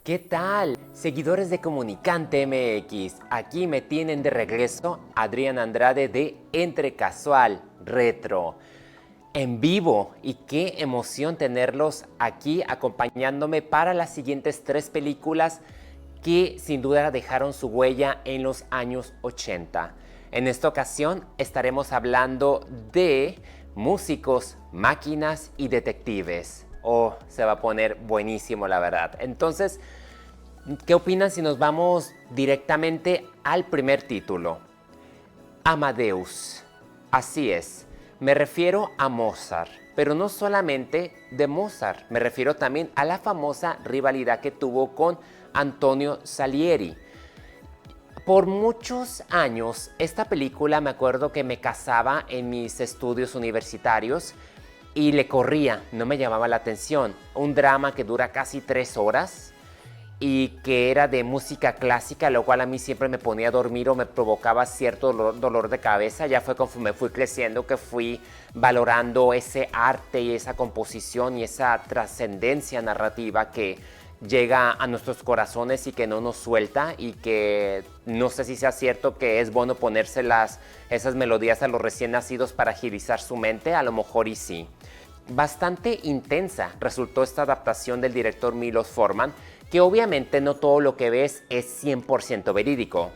¿Qué tal? Seguidores de Comunicante MX, aquí me tienen de regreso Adrián Andrade de Entre Casual Retro. En vivo y qué emoción tenerlos aquí acompañándome para las siguientes 3 películas que sin duda dejaron su huella en los años 80. En esta ocasión estaremos hablando de músicos, máquinas y detectives. Oh, se va a poner buenísimo la verdad. Entonces, ¿qué opinan si nos vamos directamente al primer título? Amadeus. Así es, me refiero a Mozart, pero no solamente de Mozart, me refiero también a la famosa rivalidad que tuvo con Antonio Salieri. Por muchos años, esta película me acuerdo que me casaba en mis estudios universitarios y le corría, no me llamaba la atención. Un drama que dura casi 3 horas y que era de música clásica, lo cual a mí siempre me ponía a dormir o me provocaba cierto dolor de cabeza. Ya fue conforme fui creciendo que fui valorando ese arte y esa composición y esa trascendencia narrativa que llega a nuestros corazones y que no nos suelta, y que no sé si sea cierto que es bueno ponerse esas melodías a los recién nacidos para agilizar su mente, a lo mejor y sí. Bastante intensa resultó esta adaptación del director Milos Forman, que obviamente no todo lo que ves es 100% verídico.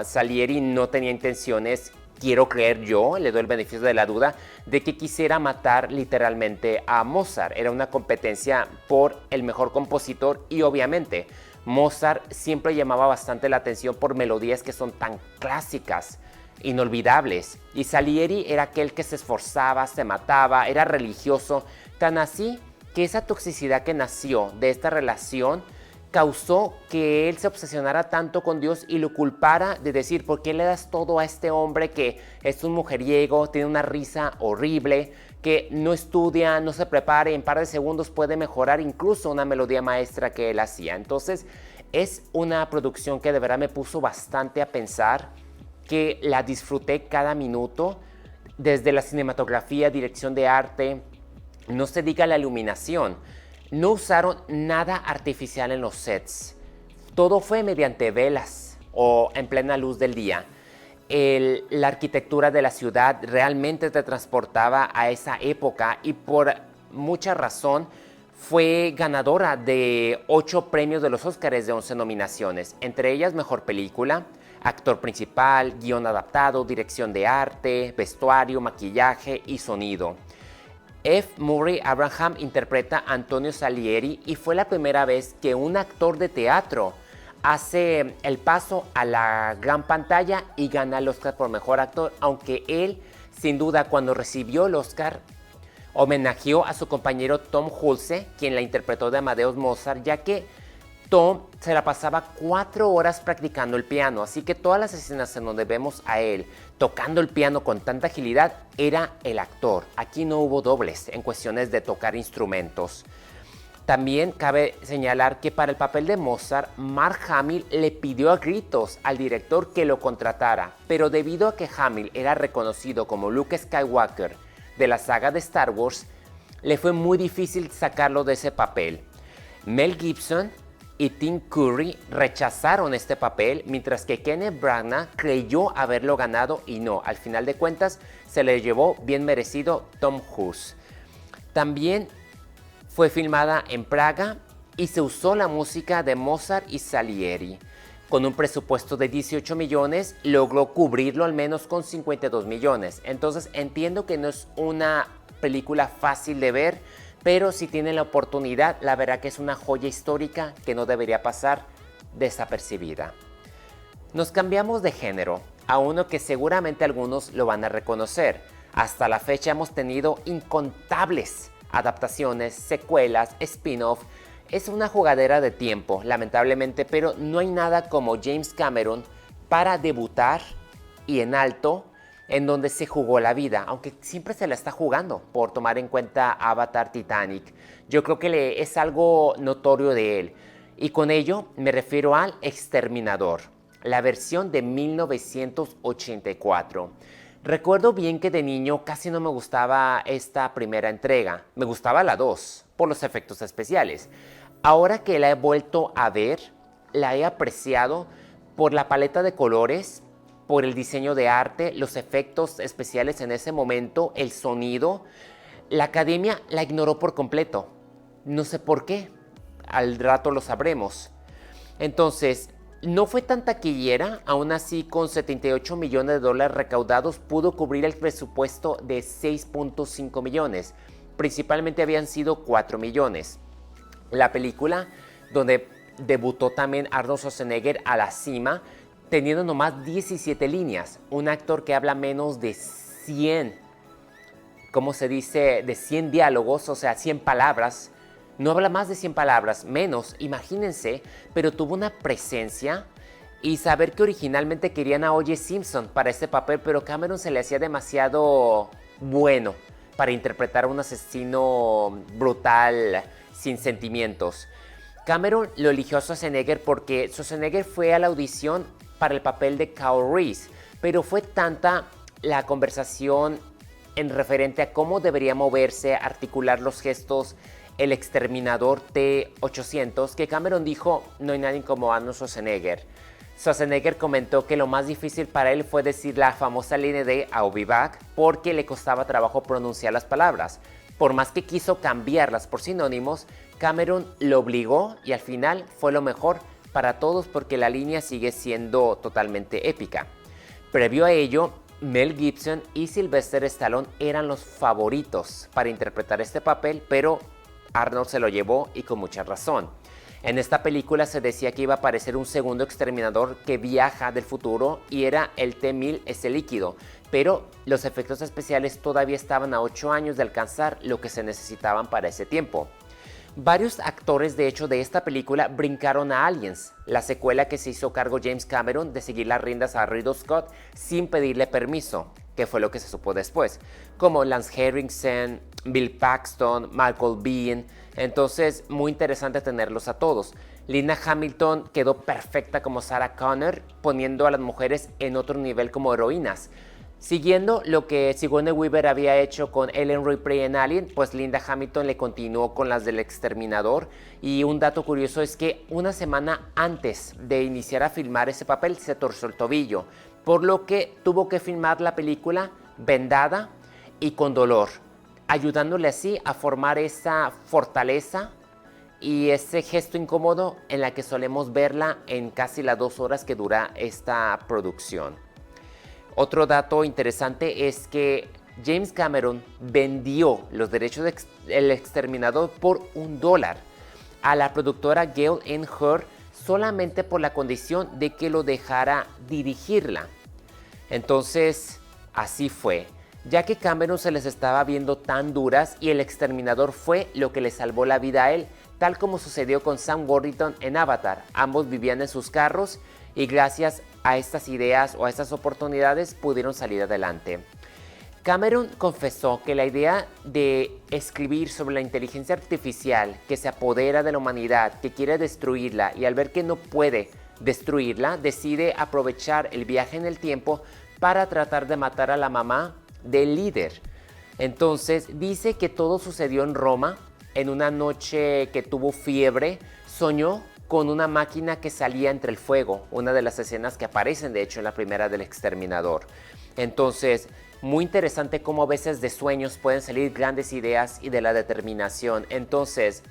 Salieri no tenía intenciones, quiero creer yo, le doy el beneficio de la duda, de que quisiera matar literalmente a Mozart. Era una competencia por el mejor compositor y obviamente Mozart siempre llamaba bastante la atención por melodías que son tan clásicas, inolvidables. Y Salieri era aquel que se esforzaba, se mataba, era religioso, tan así que esa toxicidad que nació de esta relación causó que él se obsesionara tanto con Dios y lo culpara de decir: ¿por qué le das todo a este hombre que es un mujeriego, tiene una risa horrible, que no estudia, no se prepara y en par de segundos puede mejorar incluso una melodía maestra que él hacía? Entonces es una producción que de verdad me puso bastante a pensar, que la disfruté cada minuto, desde la cinematografía, dirección de arte, no se diga la iluminación. No usaron nada artificial en los sets. Todo fue mediante velas o en plena luz del día. La arquitectura de la ciudad realmente te transportaba a esa época y por mucha razón fue ganadora de 8 premios de los Óscares de 11 nominaciones, entre ellas Mejor Película, Actor Principal, Guión Adaptado, Dirección de Arte, Vestuario, Maquillaje y Sonido. F. Murray Abraham interpreta a Antonio Salieri y fue la primera vez que un actor de teatro hace el paso a la gran pantalla y gana el Oscar por Mejor Actor, aunque él, sin duda, cuando recibió el Oscar, homenajeó a su compañero Tom Hulce, quien la interpretó de Amadeus Mozart, ya que Tom se la pasaba 4 horas practicando el piano, así que todas las escenas en donde vemos a él tocando el piano con tanta agilidad era el actor. Aquí no hubo dobles en cuestiones de tocar instrumentos. También cabe señalar que para el papel de Mozart, Mark Hamill le pidió a gritos al director que lo contratara, pero debido a que Hamill era reconocido como Luke Skywalker de la saga de Star Wars, le fue muy difícil sacarlo de ese papel. Mel Gibson y Tim Curry rechazaron este papel, mientras que Kenneth Branagh creyó haberlo ganado y no. Al final de cuentas, se le llevó bien merecido Tom Cruise. También fue filmada en Praga y se usó la música de Mozart y Salieri. Con un presupuesto de 18 millones, logró cubrirlo al menos con 52 millones. Entonces entiendo que no es una película fácil de ver, pero si tienen la oportunidad, la verdad que es una joya histórica que no debería pasar desapercibida. Nos cambiamos de género a uno que seguramente algunos lo van a reconocer. Hasta la fecha hemos tenido incontables adaptaciones, secuelas, spin-off. Es una jugadera de tiempo, lamentablemente, pero no hay nada como James Cameron para debutar y en alto, en donde se jugó la vida, aunque siempre se la está jugando por tomar en cuenta Avatar, Titanic. Yo creo que es algo notorio de él. Y con ello me refiero al Exterminador, la versión de 1984. Recuerdo bien que de niño casi no me gustaba esta primera entrega. Me gustaba la 2 por los efectos especiales. Ahora que la he vuelto a ver, la he apreciado por la paleta de colores, por el diseño de arte, los efectos especiales en ese momento, el sonido. La academia la ignoró por completo. No sé por qué. Al rato lo sabremos. Entonces, no fue tan taquillera, aún así con 78 millones de dólares recaudados pudo cubrir el presupuesto de 6.5 millones. Principalmente habían sido 4 millones. La película donde debutó también Arnold Schwarzenegger a la cima, teniendo nomás 17 líneas. Un actor que habla menos de 100, ¿cómo se dice? De 100 diálogos, o sea, 100 palabras. No habla más de 100 palabras, menos, imagínense, pero tuvo una presencia. Y saber que originalmente querían a O.J. Simpson para este papel, pero Cameron se le hacía demasiado bueno para interpretar a un asesino brutal, sin sentimientos. Cameron lo eligió a Schwarzenegger porque Schwarzenegger fue a la audición para el papel de Kyle Reese, pero fue tanta la conversación en referente a cómo debería moverse, articular los gestos el exterminador T-800, que Cameron dijo, no hay nadie como Arnold Schwarzenegger. Schwarzenegger comentó que lo más difícil para él fue decir la famosa línea de I'll be back porque le costaba trabajo pronunciar las palabras. Por más que quiso cambiarlas por sinónimos, Cameron lo obligó y al final fue lo mejor para todos porque la línea sigue siendo totalmente épica. Previo a ello, Mel Gibson y Sylvester Stallone eran los favoritos para interpretar este papel, pero Arnold se lo llevó y con mucha razón. En esta película se decía que iba a aparecer un segundo exterminador que viaja del futuro y era el T-1000, ese líquido, pero los efectos especiales todavía estaban a 8 años de alcanzar lo que se necesitaban para ese tiempo. Varios actores de hecho de esta película brincaron a Aliens, la secuela que se hizo cargo James Cameron de seguir las riendas a Ridley Scott sin pedirle permiso, que fue lo que se supo después, como Lance Henriksen, Bill Paxton, Michael Biehn. Entonces, muy interesante tenerlos a todos. Linda Hamilton quedó perfecta como Sarah Connor, poniendo a las mujeres en otro nivel como heroínas. Siguiendo lo que Sigourney Weaver había hecho con Ellen Ripley en Alien, pues Linda Hamilton le continuó con las del Exterminador. Y un dato curioso es que una semana antes de iniciar a filmar ese papel se torció el tobillo, por lo que tuvo que filmar la película vendada y con dolor, ayudándole así a formar esa fortaleza y ese gesto incómodo en la que solemos verla en casi las 2 horas que dura esta producción. Otro dato interesante es que James Cameron vendió los derechos del Exterminador por $1 a la productora Gale Anne Hurd solamente por la condición de que lo dejara dirigirla. Entonces, así fue, ya que Cameron se les estaba viendo tan duras y el Exterminador fue lo que le salvó la vida a él, tal como sucedió con Sam Worthington en Avatar. Ambos vivían en sus carros y gracias a estas ideas o a estas oportunidades pudieron salir adelante. Cameron confesó que la idea de escribir sobre la inteligencia artificial que se apodera de la humanidad, que quiere destruirla y al ver que no puede destruirla, decide aprovechar el viaje en el tiempo para tratar de matar a la mamá del líder. Entonces dice que todo sucedió en Roma, en una noche que tuvo fiebre, soñó con una máquina que salía entre el fuego, una de las escenas que aparecen de hecho en la primera del Exterminador. Entonces, muy interesante cómo a veces de sueños pueden salir grandes ideas y de la determinación. Entonces,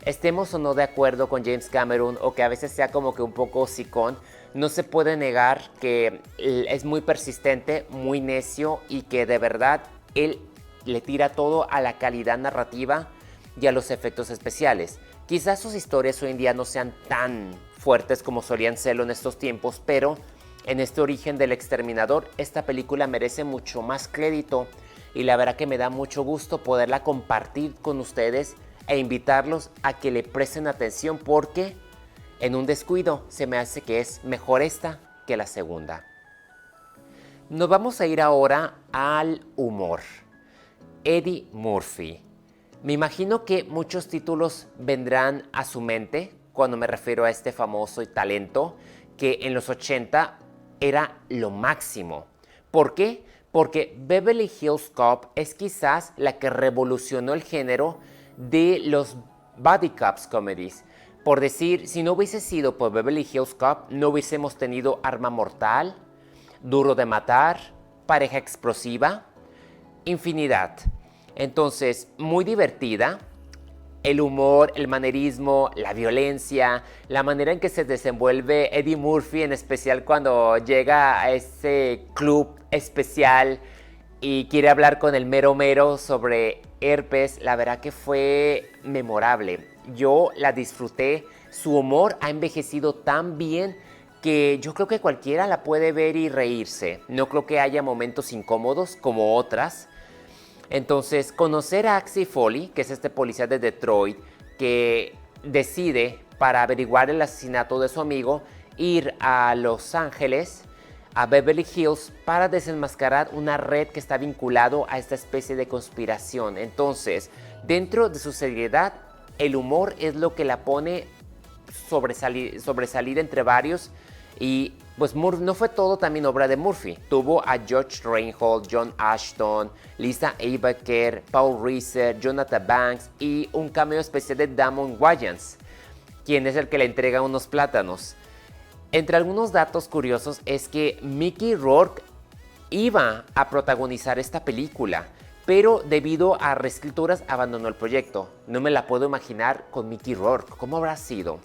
estemos o no de acuerdo con James Cameron o que a veces sea como que un poco hocicón, no se puede negar que es muy persistente, muy necio y que de verdad él le tira todo a la calidad narrativa y a los efectos especiales. Quizás sus historias hoy en día no sean tan fuertes como solían serlo en estos tiempos, pero en este origen del Exterminador, esta película merece mucho más crédito y la verdad que me da mucho gusto poderla compartir con ustedes e invitarlos a que le presten atención porque en un descuido se me hace que es mejor esta que la segunda. Nos vamos a ir ahora al humor. Eddie Murphy. Me imagino que muchos títulos vendrán a su mente cuando me refiero a este famoso talento que en los 80 era lo máximo. ¿Por qué? Porque Beverly Hills Cop es quizás la que revolucionó el género de los buddy cops comedies. Por decir, si no hubiese sido por Beverly Hills Cop, no hubiésemos tenido Arma Mortal, Duro de Matar, Pareja Explosiva, infinidad. Entonces, muy divertida. El humor, el manerismo, la violencia, la manera en que se desenvuelve Eddie Murphy, en especial cuando llega a ese club especial y quiere hablar con el mero mero sobre herpes, la verdad que fue memorable. Yo la disfruté, su humor ha envejecido tan bien que yo creo que cualquiera la puede ver y reírse. No creo que haya momentos incómodos como otras. Entonces, conocer a Axie Foley, que es este policía de Detroit, que decide, para averiguar el asesinato de su amigo, ir a Los Ángeles, a Beverly Hills, para desenmascarar una red que está vinculado a esta especie de conspiración. Entonces, dentro de su seriedad, el humor es lo que la pone sobresalir entre varios. Y pues no fue todo también obra de Murphy. Tuvo a George Reinhold, John Ashton, Lisa Eibaker, Paul Reiser, Jonathan Banks y un cameo especial de Damon Wayans, quien es el que le entrega unos plátanos. Entre algunos datos curiosos es que Mickey Rourke iba a protagonizar esta película, pero debido a reescrituras abandonó el proyecto. No me la puedo imaginar con Mickey Rourke. ¿Cómo habrá sido?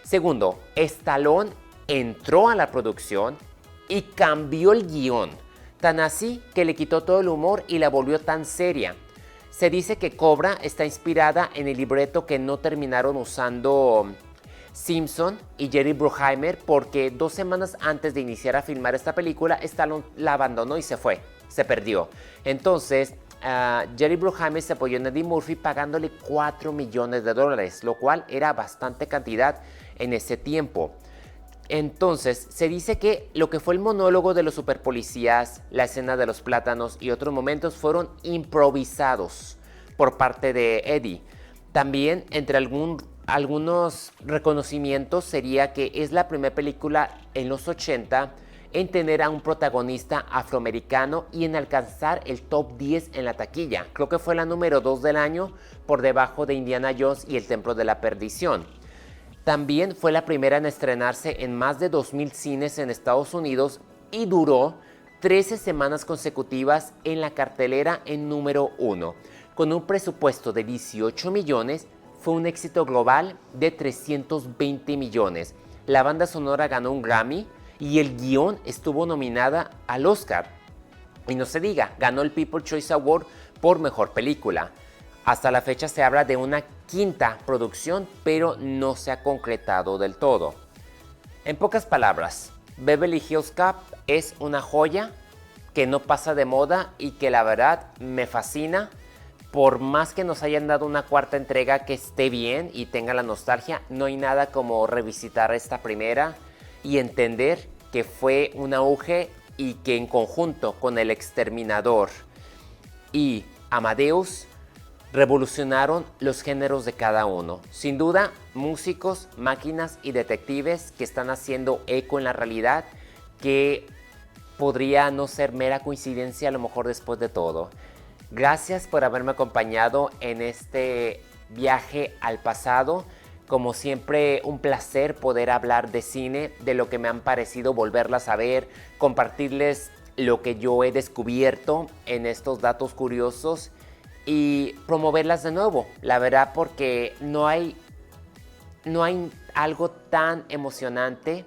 Segundo, Stallone entró a la producción y cambió el guión, tan así que le quitó todo el humor y la volvió tan seria. Se dice que Cobra está inspirada en el libreto que no terminaron usando Simpson y Jerry Bruckheimer porque 2 semanas antes de iniciar a filmar esta película, Stallone la abandonó y se fue, se perdió. Entonces, Jerry Bruckheimer se apoyó en Eddie Murphy pagándole $4 millones, lo cual era bastante cantidad en ese tiempo. Entonces, se dice que lo que fue el monólogo de los superpolicías, la escena de los plátanos y otros momentos fueron improvisados por parte de Eddie. También, entre algunos reconocimientos, sería que es la primera película en los 80 en tener a un protagonista afroamericano y en alcanzar el top 10 en la taquilla. Creo que fue la número 2 del año, por debajo de Indiana Jones y el Templo de la Perdición. También fue la primera en estrenarse en más de 2,000 cines en Estados Unidos y duró 13 semanas consecutivas en la cartelera en número 1. Con un presupuesto de 18 millones, fue un éxito global de 320 millones. La banda sonora ganó un Grammy y el guión estuvo nominada al Oscar. Y no se diga, ganó el People's Choice Award por Mejor Película. Hasta la fecha se habla de una 5ª producción, pero no se ha concretado del todo. En pocas palabras, Beverly Hills Cop es una joya que no pasa de moda y que la verdad me fascina. Por más que nos hayan dado una 4ª entrega que esté bien y tenga la nostalgia, no hay nada como revisitar esta primera y entender que fue un auge y que en conjunto con El Exterminador y Amadeus revolucionaron los géneros de cada uno. Sin duda, músicos, máquinas y detectives que están haciendo eco en la realidad que podría no ser mera coincidencia a lo mejor después de todo. Gracias por haberme acompañado en este viaje al pasado. Como siempre, un placer poder hablar de cine, de lo que me han parecido volverlas a ver, compartirles lo que yo he descubierto en estos datos curiosos y promoverlas de nuevo, la verdad, porque no hay algo tan emocionante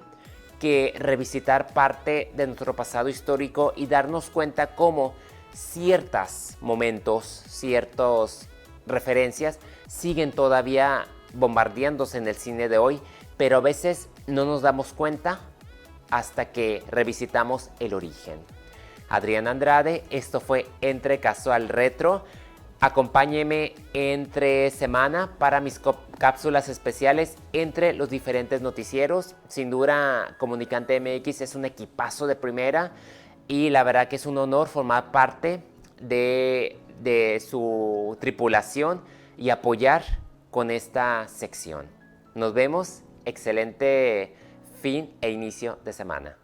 que revisitar parte de nuestro pasado histórico y darnos cuenta cómo ciertos momentos, ciertas referencias siguen todavía bombardeándose en el cine de hoy, pero a veces no nos damos cuenta hasta que revisitamos el origen. Adrián Andrade, esto fue Entre Casual Retro. Acompáñeme entre semana para mis cápsulas especiales entre los diferentes noticieros. Sin duda, Comunicante MX es un equipazo de primera y la verdad que es un honor formar parte de su tripulación y apoyar con esta sección. Nos vemos, excelente fin e inicio de semana.